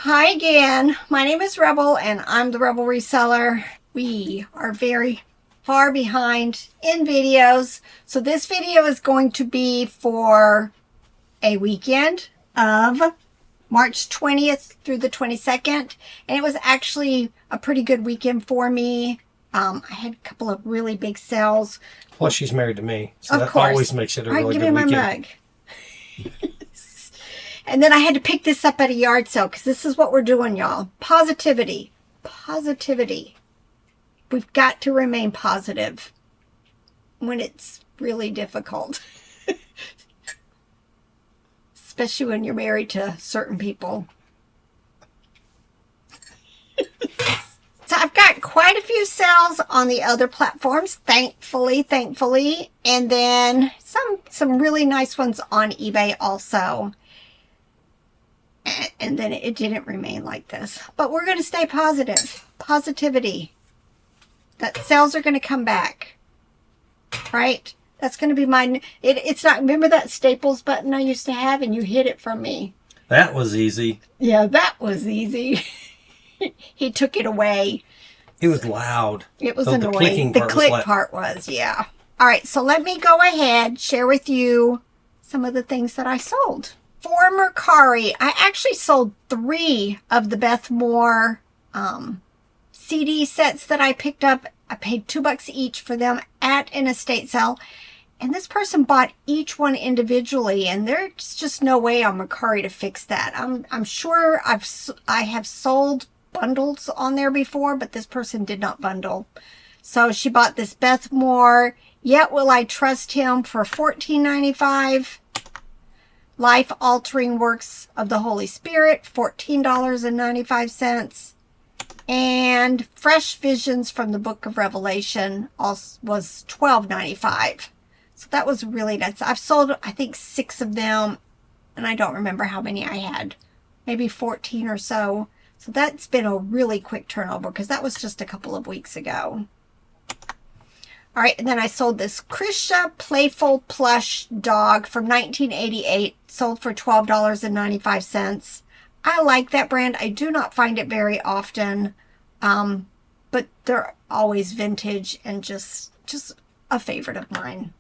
Hi again. My name is Rebel and I'm the Rebel Reseller. We are very far behind in videos. So this video is going to be for a weekend of March 20th through the 22nd. And it was actually a pretty good weekend for me. I had a couple of really big sales. Plus, she's married to me, so of that course. always makes it a All right, really give good me my weekend. mug. And then I had to pick this up at a yard sale because this is what we're doing, y'all. Positivity. Positivity. We've got to remain positive when it's really difficult. Especially when you're married to certain people. So I've got quite a few sales on the other platforms, thankfully. And then some really nice ones on eBay also. And then it didn't remain like this. But we're going to stay positive. Positivity. That sales are going to come back. Right? That's going to be mine. It's not, remember that Staples button I used to have and you hid it from me? That was easy. Yeah, that was easy. He took it away. It was loud. It was The annoying. clicking The part click was part was, yeah. All right, so let me go ahead, share with you some of the things that I sold. For Mercari, I actually sold 3 of the Beth Moore CD sets that I picked up. I paid $2 each for them at an estate sale. And this person bought each one individually, and there's just no way on Mercari to fix that. I'm sure I have sold bundles on there before, but this person did not bundle. So she bought this Beth Moore, Yet Will I Trust Him, for $14.95. Life-Altering Works of the Holy Spirit, $14.95. And Fresh Visions from the Book of Revelation was $12.95. So that was really nice. I've sold, I think, 6 of them, and I don't remember how many I had. Maybe 14 or so. So that's been a really quick turnover because that was just a couple of weeks ago. All right, and then I sold this Krisha Playful Plush Dog from 1988, sold for $12.95. I like that brand. I do not find it very often, but they're always vintage and just a favorite of mine.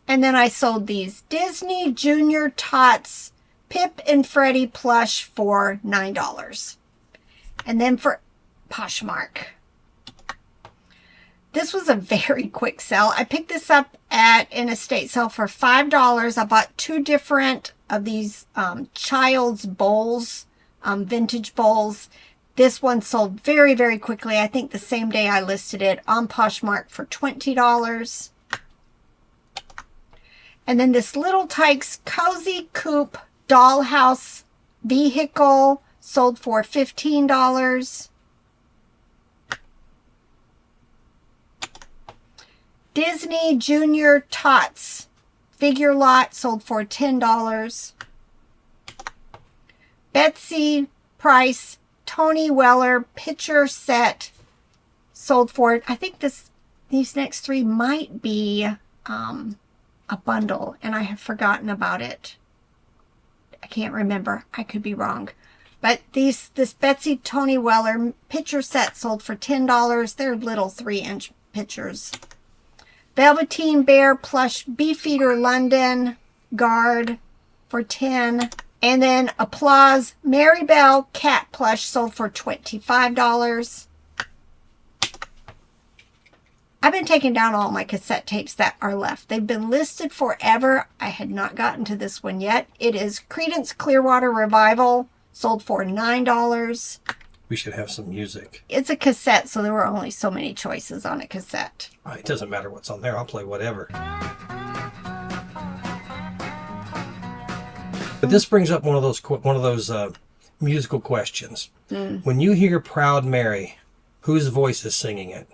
And then I sold these Disney Junior Tots Pip and Freddy plush for $9. And then for Poshmark. This was a very quick sell. I picked this up at an estate sale for $5. I bought 2 different of these child's bowls, vintage bowls. This one sold very, very quickly. I think the same day I listed it on Poshmark for $20. And then this Little Tykes Cozy Coupe Dollhouse Vehicle sold for $15. Disney Junior Tots Figure Lot sold for $10. Betsy Price Tony Weller Picture Set sold for, I think these next 3 might be a bundle, and I have forgotten about it. I can't remember. I could be wrong. But this Betsy Tony Weller picture set sold for $10. They're little 3-inch pictures. Velveteen Bear Plush Beefeater London Guard for $10. And then Applause Maribel Cat Plush sold for $25. I've been taking down all my cassette tapes that are left. They've been listed forever. I had not gotten to this one yet. It is Creedence Clearwater Revival, sold for $9. We should have some music. It's a cassette, so there were only so many choices on a cassette. It doesn't matter what's on there. I'll play whatever. But this brings up one of those musical questions. When you hear Proud Mary, whose voice is singing it?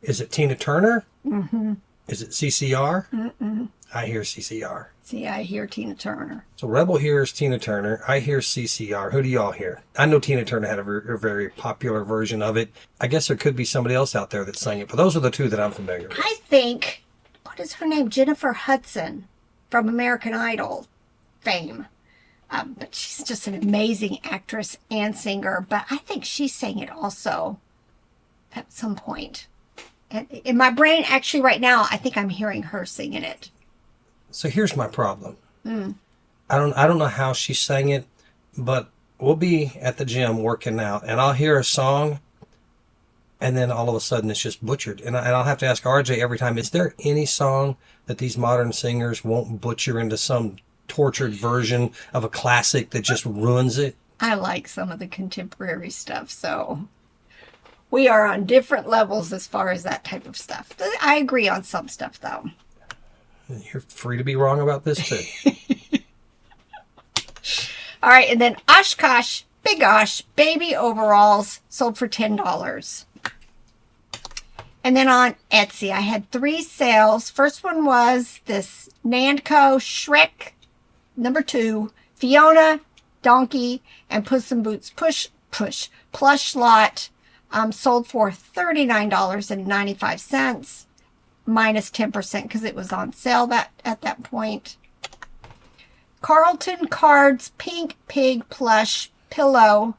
Is it Tina Turner? Mm-hmm. Is it CCR? Mm-mm. I hear CCR. See, I hear Tina Turner. So Rebel hears Tina Turner. I hear CCR. Who do y'all hear? I know Tina Turner had a very popular version of it. I guess there could be somebody else out there that sang it, but those are the 2 that I'm familiar with. I think, what is her name? Jennifer Hudson from American Idol fame. But she's just an amazing actress and singer. But I think she sang it also at some point. And in my brain, actually, right now, I think I'm hearing her singing it. So here's my problem. I don't know how she sang it, but we'll be at the gym working out, and I'll hear a song, and then all of a sudden it's just butchered. And I'll have to ask RJ every time, is there any song that these modern singers won't butcher into some tortured version of a classic that just ruins it? I like some of the contemporary stuff, so we are on different levels as far as that type of stuff. I agree on some stuff, though. You're free to be wrong about this, too. All right, and then Oshkosh Big Osh baby overalls sold for $10. And then on Etsy, I had 3 sales. First one was this Nanco Shrek, number 2, Fiona, Donkey, and Puss in Boots plush lot, sold for $39.95, minus 10% because it was on sale at that point. Carlton Cards Pink Pig Plush Pillow,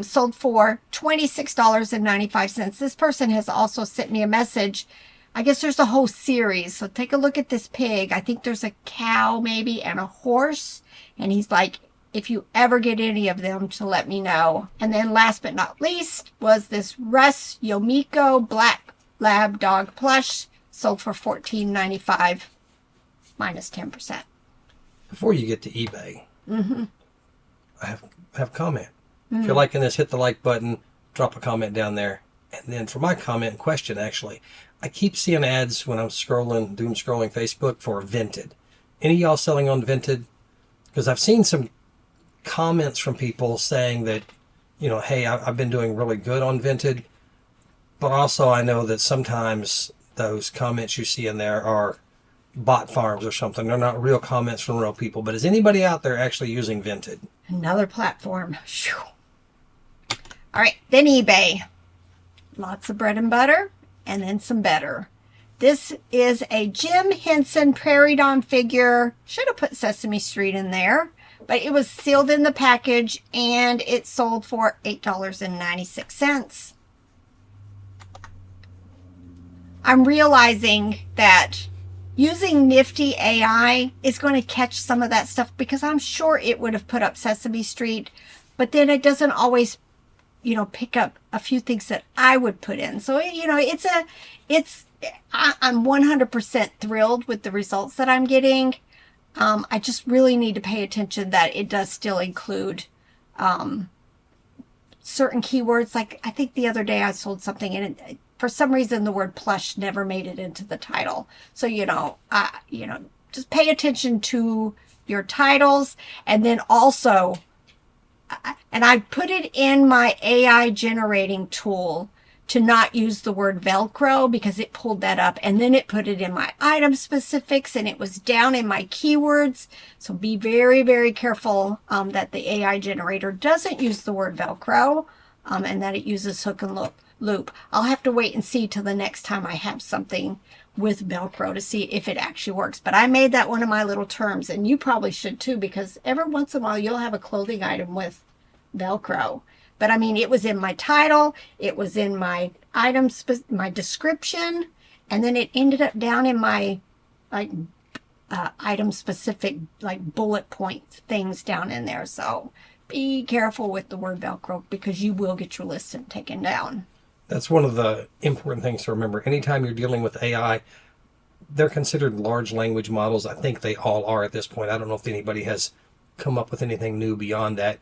sold for $26.95. This person has also sent me a message. I guess there's a whole series. So take a look at this pig. I think there's a cow maybe and a horse. And he's like, if you ever get any of them, to let me know. And then last but not least was this Russ Yomiko Black Lab Dog Plush, sold for $14.95, minus 10%. Before you get to eBay, I have a comment. If you're liking this, hit the like button, drop a comment down there. And then for my comment and question, actually, I keep seeing ads when I'm scrolling, doom scrolling Facebook for Vinted. Any of y'all selling on Vinted? Because I've seen some comments from people saying that, hey, I've been doing really good on Vinted. But also I know that sometimes those comments you see in there are bot farms or something. They're not real comments from real people. But is anybody out there actually using Vinted? Another platform. Whew. All right, then eBay. Lots of bread and butter, and then some better. This is a Jim Henson Prairie Dawn figure. Should have put Sesame Street in there, but it was sealed in the package, and it sold for $8.96. I'm realizing that using Nifty AI is going to catch some of that stuff, because I'm sure it would have put up Sesame Street, but then it doesn't always, pick up a few things that I would put in. So, I'm 100% thrilled with the results that I'm getting. I just really need to pay attention that it does still include certain keywords. Like, I think the other day I sold something and for some reason the word plush never made it into the title. So, just pay attention to your titles. And then also, and I put it in my AI generating tool to not use the word Velcro, because it pulled that up, and then it put it in my item specifics, and it was down in my keywords. So be very, very careful that the AI generator doesn't use the word Velcro, and that it uses hook and loop. I'll have to wait and see till the next time I have something with Velcro to see if it actually works. But I made that one of my little terms, and you probably should too, because every once in a while you'll have a clothing item with Velcro. But I mean, it was in my title, it was in my item, my description, and then it ended up down in my item specific, bullet point things down in there. So be careful with the word Velcro, because you will get your listing taken down. That's one of the important things to remember. Anytime you're dealing with AI, they're considered large language models. I think they all are at this point. I don't know if anybody has come up with anything new beyond that.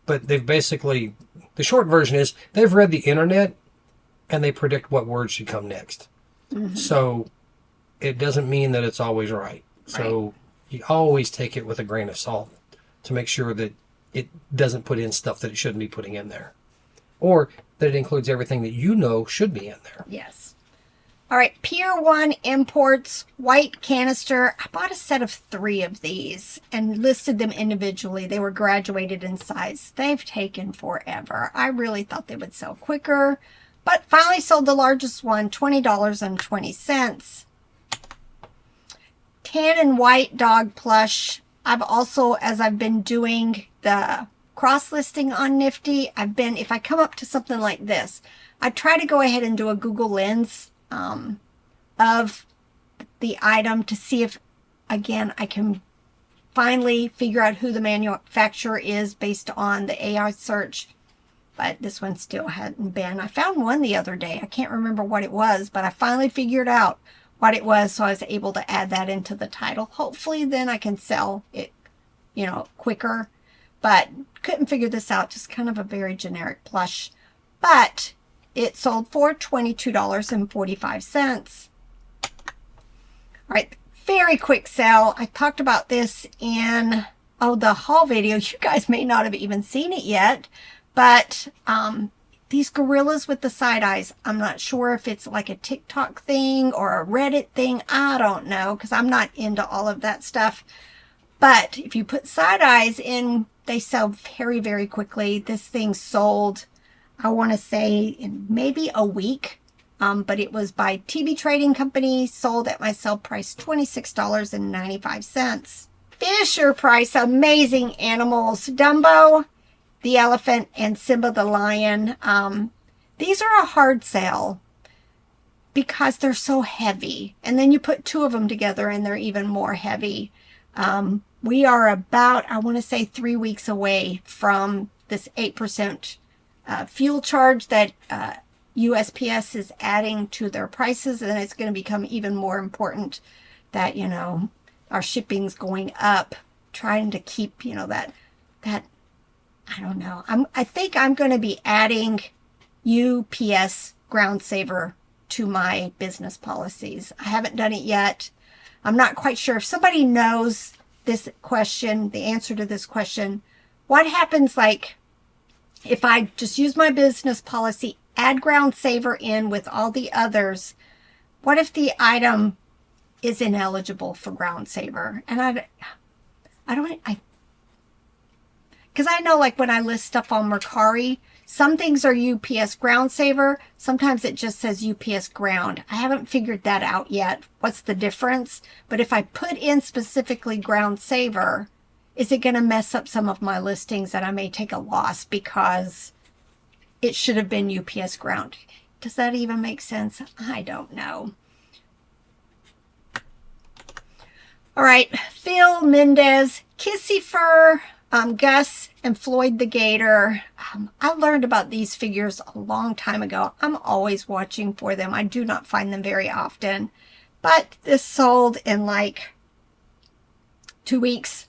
But they've basically, the short version is, they've read the internet and they predict what words should come next. So it doesn't mean that it's always right. So you always take it with a grain of salt to make sure that it doesn't put in stuff that it shouldn't be putting in there. Or that it includes everything that should be in there. Yes. All right, Pier 1 Imports, white canister. I bought a set of 3 of these and listed them individually. They were graduated in size. They've taken forever. I really thought they would sell quicker, but finally sold the largest one, $20.20. Tan and white dog plush I've also, as I've been doing the cross-listing on Nifty, if I come up to something like this, I try to go ahead and do a Google Lens of the item to see if, again, I can finally figure out who the manufacturer is based on the AI search. But this one still hadn't been. I found one the other day. I can't remember what it was, but I finally figured out what it was, so I was able to add that into the title. Hopefully then I can sell it, quicker. But couldn't figure this out. Just kind of a very generic plush. But it sold for $22.45. All right, very quick sale. I talked about this in the haul video. You guys may not have even seen it yet, but these gorillas with the side eyes, I'm not sure if it's like a TikTok thing or a Reddit thing. I don't know, because I'm not into all of that stuff. But if you put side eyes in, they sell very, very quickly. This thing sold, I want to say, in maybe a week. But it was by TB Trading Company, sold at my sale price, $26.95. Fisher Price, amazing animals. Dumbo, the elephant, and Simba the lion. These are a hard sale because they're so heavy. And then you put two of them together and they're even more heavy. We are about, I want to say, 3 weeks away from this 8% fuel charge that USPS is adding to their prices, and it's going to become even more important that, our shipping's going up, trying to keep, that I don't know. I think I'm going to be adding UPS Ground Saver to my business policies. I haven't done it yet. I'm not quite sure. If somebody knows this question, the answer to this question, what happens if I just use my business policy, add Ground Saver in with all the others, what if the item is ineligible for Ground Saver? And because I know when I list stuff on Mercari, some things are UPS Ground Saver. Sometimes it just says UPS Ground. I haven't figured that out yet. What's the difference? But if I put in specifically Ground Saver, is it going to mess up some of my listings that I may take a loss because it should have been UPS Ground? Does that even make sense? I don't know. All right, Phil Mendez, Kissy Fur, Gus, and Floyd the Gator. I learned about these figures a long time ago. I'm always watching for them. I do not find them very often. But this sold in 2 weeks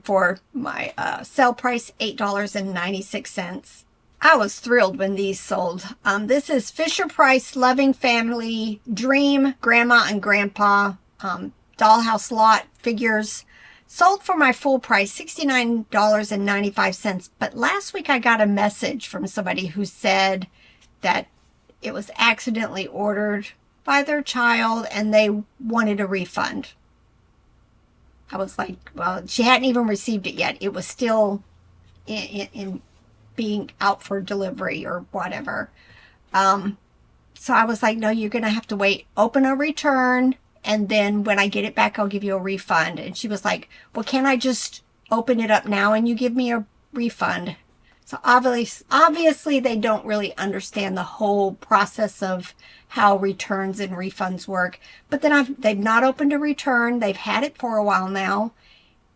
for my sale price, $8.96. I was thrilled when these sold. This is Fisher Price Loving Family Dream Grandma and Grandpa Dollhouse Lot figures. Sold for my full price, $69.95. But last week I got a message from somebody who said that it was accidentally ordered by their child and they wanted a refund. I was like, well, she hadn't even received it yet. It was still in being out for delivery or whatever. So I was like, no, you're going to have to wait. Open a return. And then when I get it back, I'll give you a refund. And she was like, well, can I just open it up now and you give me a refund? So obviously they don't really understand the whole process of how returns and refunds work. But then they've not opened a return. They've had it for a while now.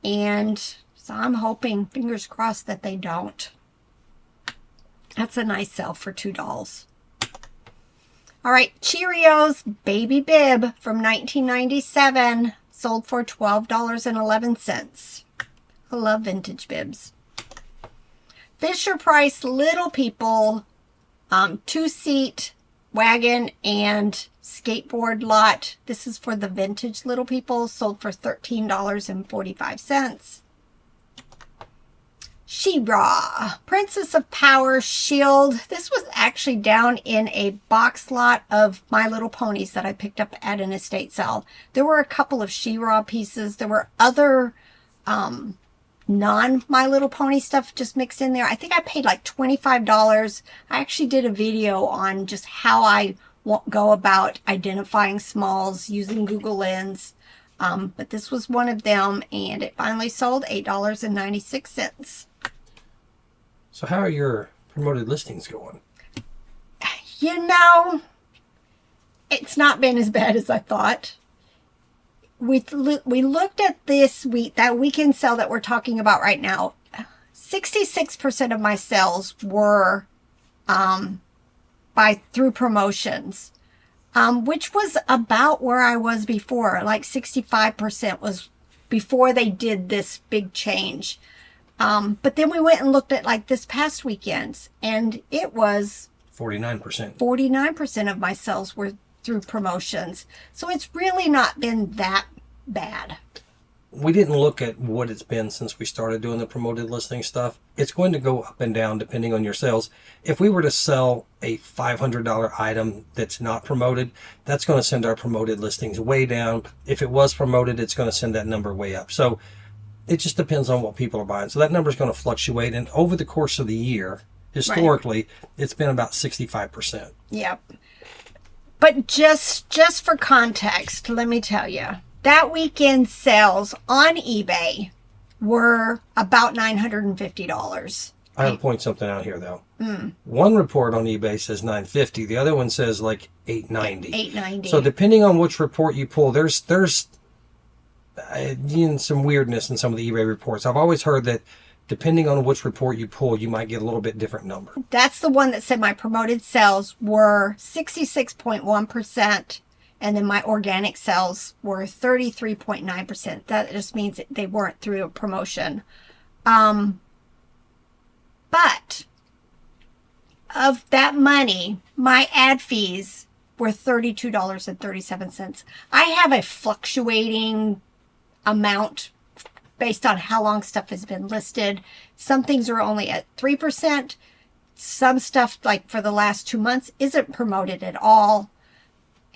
And so I'm hoping, fingers crossed, that they don't. That's a nice sell for $2. All right, Cheerios Baby Bib from 1997 sold for $12.11. I love vintage bibs. Fisher Price Little People 2-seat wagon and skateboard lot. This is for the vintage Little People, sold for $13.45. She-Ra, Princess of Power Shield. This was actually down in a box lot of My Little Ponies that I picked up at an estate sale. There were a couple of She-Ra pieces. There were other non-My Little Pony stuff just mixed in there. I think I paid like $25. I actually did a video on just how I go about identifying smalls using Google Lens. But this was one of them, and it finally sold $8.96. So how are your promoted listings going? You know, it's not been as bad as I thought. We looked at that weekend sale that we're talking about right now. 66% of my sales were through promotions, which was about where I was before. Like 65% was before they did this big change. But then we went and looked at like this past weekend, and it was 49%. 49% of my sales were through promotions. So it's really not been that bad. We didn't look at what it's been since we started doing the promoted listing stuff. It's going to go up and down depending on your sales. If we were to sell a $500 item that's not promoted, that's going to send our promoted listings way down. If it was promoted, it's going to send that number way up. So it just depends on what people are buying. So that number is going to fluctuate. And over the course of the year, historically, It's been about 65%. Yep. But just for context, let me tell you, that weekend sales on eBay were about $950. I have to point something out here, though. One report on eBay says $950. The other one says like $890. $890. So depending on which report you pull, there's some weirdness in some of the eBay reports. I've always heard that depending on which report you pull, you might get a little bit different number. That's the one that said my promoted sales were 66.1%, and then my organic sales were 33.9%. That just means that they weren't through a promotion. But of that money, my ad fees were $32.37. I have a fluctuating amount based on how long stuff has been listed. Some things are only at 3%. Some stuff, like for the last 2 months, isn't promoted at all.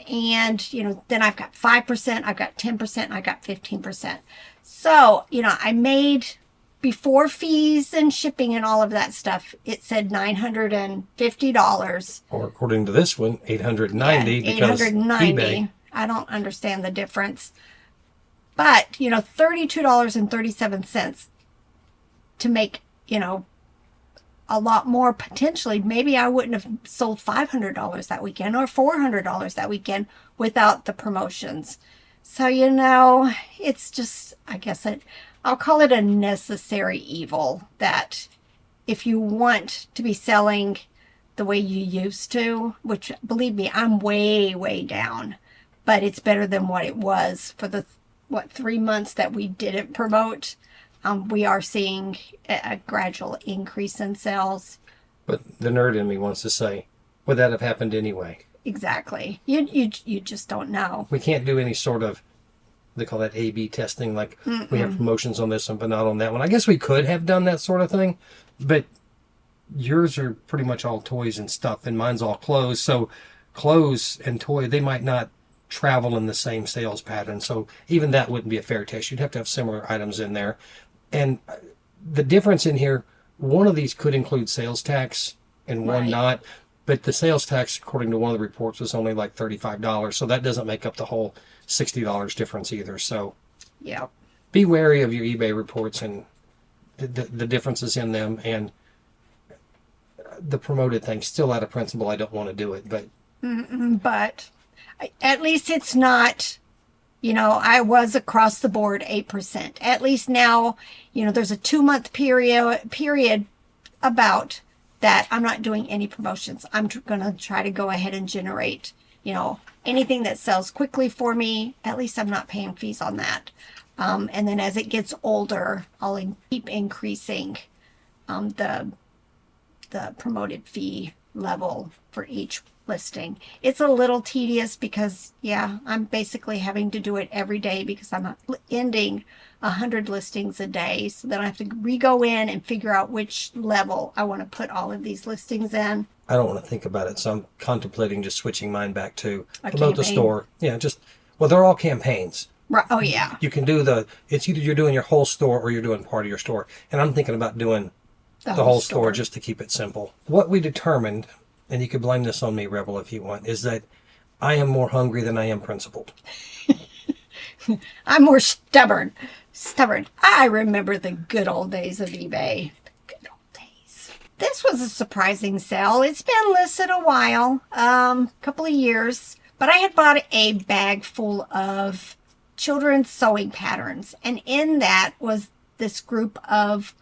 And, then I've got 5%, I've got 10%, I've got 15%. So, I made, before fees and shipping and all of that stuff, it said $950. Or according to this one, $890 because eBay. I don't understand the difference. But, $32.37 to make, a lot more potentially. Maybe I wouldn't have sold $500 that weekend or $400 that weekend without the promotions. So, it's just, I guess I'll call it a necessary evil, that if you want to be selling the way you used to, which believe me, I'm way, way down, but it's better than what it was for the 3 months that we didn't promote. We are seeing a gradual increase in sales. But the nerd in me wants to say, would that have happened anyway? Exactly. You just don't know. We can't do any sort of, they call that A/B testing, like we have promotions on this one but not on that one. I guess we could have done that sort of thing, but yours are pretty much all toys and stuff, and mine's all clothes. So clothes and toy, they might not travel in the same sales pattern. So even that wouldn't be a fair test. You'd have to have similar items in there. And the difference in here, one of these could include sales tax and one not. But the sales tax, according to one of the reports, was only like $35. So that doesn't make up the whole $60 difference either. So yeah, be wary of your eBay reports and the differences in them. And the promoted thing, still out of principle, I don't want to do it. But at least it's not, I was across the board 8%. At least now, there's a 2-month period about that I'm not doing any promotions. I'm going to try to go ahead and generate, anything that sells quickly for me. At least I'm not paying fees on that. And then as it gets older, I'll keep increasing the promoted fee level for each listing. It's a little tedious because, I'm basically having to do it every day because I'm ending 100 listings a day. So then I have to re-go in and figure out which level I want to put all of these listings in. I don't want to think about it, so I'm contemplating just switching mine back to A promote the campaign. store. Yeah, they're all campaigns. Right. Oh, yeah. You can do it's either you're doing your whole store or you're doing part of your store. And I'm thinking about doing the whole store just to keep it simple. What we determined, and you could blame this on me, Rebel, if you want, is that I am more hungry than I am principled. I'm more stubborn. I remember the good old days of eBay. Good old days. This was a surprising sale. It's been listed a while, couple of years, but I had bought a bag full of children's sewing patterns, and in that was this group of,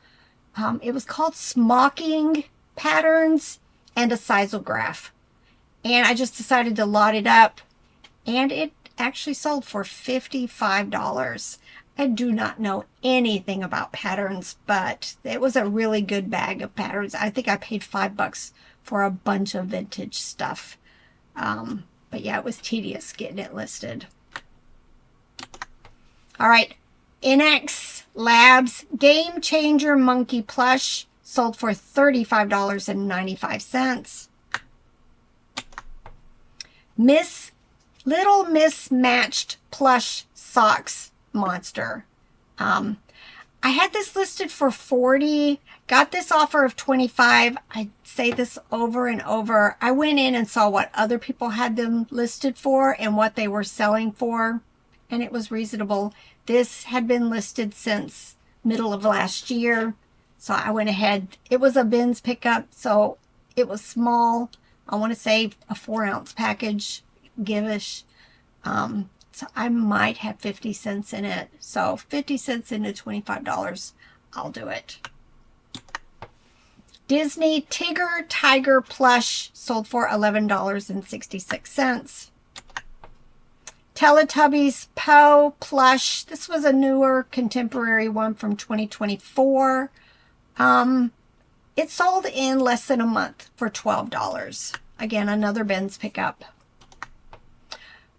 it was called smocking patterns and a seismograph. And I just decided to lot it up, and it actually sold for $55. I do not know anything about patterns, but it was a really good bag of patterns. I think I paid $5 for a bunch of vintage stuff. But yeah, it was tedious getting it listed. All right, NX Labs Game Changer Monkey Plush sold for $35.95. Little Mismatched Plush Socks Monster. I had this listed for $40, got this offer of $25. I say this over and over. I went in and saw what other people had them listed for and what they were selling for, and it was reasonable. This had been listed since middle of last year, so I went ahead. It was a bins pickup, so it was small. I want to say a 4-ounce package, give-ish. So I might have 50 cents in it. So 50 cents into $25, I'll do it. Disney Tigger Tiger Plush sold for $11.66. Teletubbies Poe Plush. This was a newer contemporary one from 2024. It sold in less than a month for $12. Again, another bins pickup.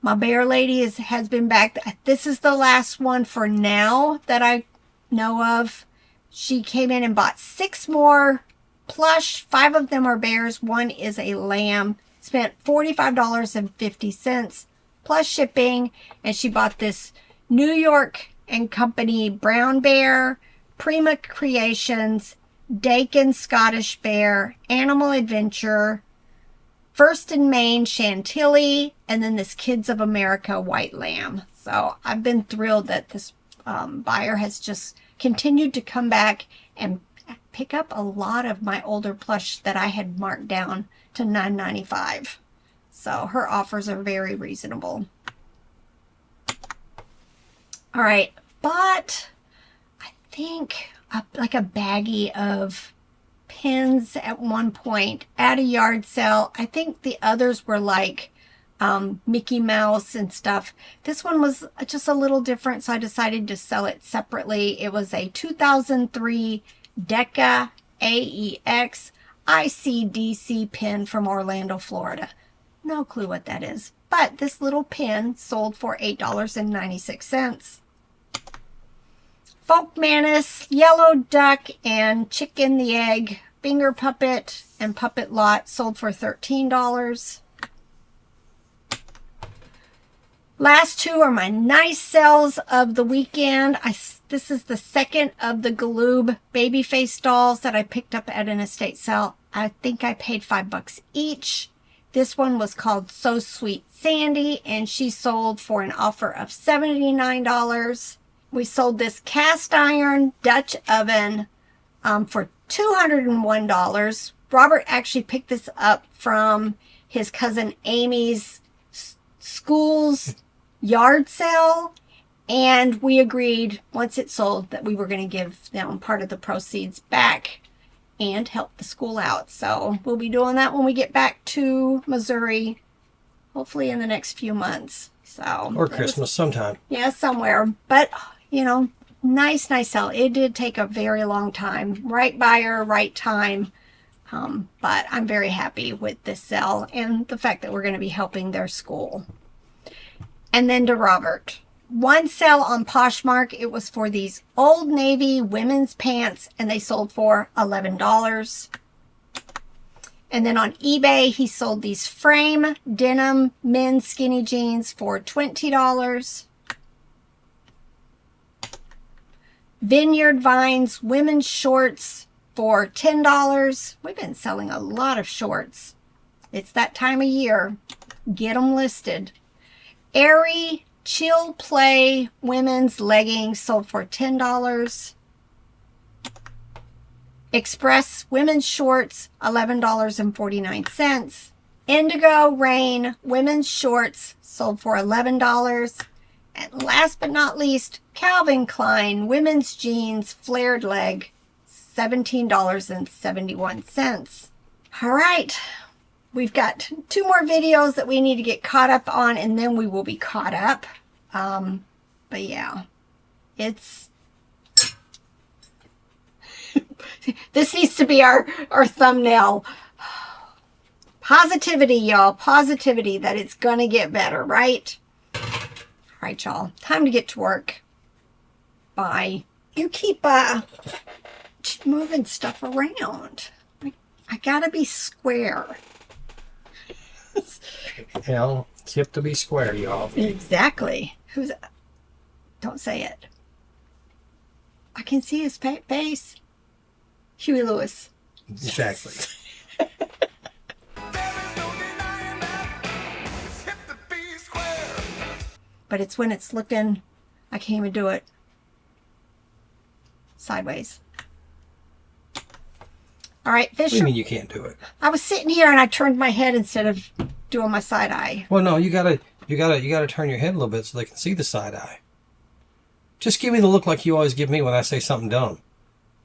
My bear lady has been back. This is the last one for now that I know of. She came in and bought 6 more plush. 5 of them are bears. 1 is a lamb. Spent $45.50 plus shipping. And she bought this New York & Company brown bear, Prima Creations, Dakin Scottish bear, Animal Adventure, First in Maine Chantilly, and then this Kids of America white lamb. So I've been thrilled that this buyer has just continued to come back and pick up a lot of my older plush that I had marked down to $9.95. So her offers are very reasonable. All right, bought, I think, like a baggie of pins at one point at a yard sale. I think the others were like Mickey Mouse and stuff. This one was just a little different, so I decided to sell it separately. It was a 2003 Deca AEX ICDC pin from Orlando, Florida. No clue what that is, but this little pin sold for $8.96. Folk Manus, Yellow Duck, and Chicken the Egg, Finger Puppet, and Puppet Lot sold for $13. Last 2 are my nice sales of the weekend. This is the second of the Galoob baby face dolls that I picked up at an estate sale. I think I paid $5 each. This one was called So Sweet Sandy, and she sold for an offer of $79. We sold this cast iron Dutch oven for $201. Robert actually picked this up from his cousin Amy's school's yard sale, and we agreed once it sold that we were going to give them part of the proceeds back and help the school out. So we'll be doing that when we get back to Missouri, hopefully in the next few months. So or Christmas sometime. Yeah, somewhere. But you know, nice sale. It did take a very long time. Right buyer, right time. But I'm very happy with this sale and the fact that we're going to be helping their school. And then to Robert. One sale on Poshmark. It was for these Old Navy women's pants, and they sold for $11. And then on eBay, he sold these frame denim men's skinny jeans for $20. Vineyard Vines women's shorts for $10. We've been selling a lot of shorts. It's that time of year. Get them listed. Aerie Chill Play women's leggings sold for $10. Express women's shorts, $11.49. Indigo Rain women's shorts sold for $11. And last but not least, Calvin Klein women's jeans flared leg, $17.71. All right, we've got 2 more videos that we need to get caught up on, and then we will be caught up. But yeah, it's... This needs to be our thumbnail. Positivity, y'all. Positivity that it's going to get better, right? All right, y'all. Time to get to work. Bye. You keep moving stuff around. I got to be square. Well, tip to be square, y'all. Exactly. Don't say it. I can see his face. Huey Lewis. Exactly. But it's when it's looking, I can't even do it. Sideways. All right, Fisher. What do you mean you can't do it? I was sitting here and I turned my head instead of doing my side eye. Well, no, you gotta turn your head a little bit so they can see the side eye. Just give me the look like you always give me when I say something dumb.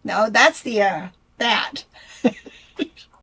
No, that's the that.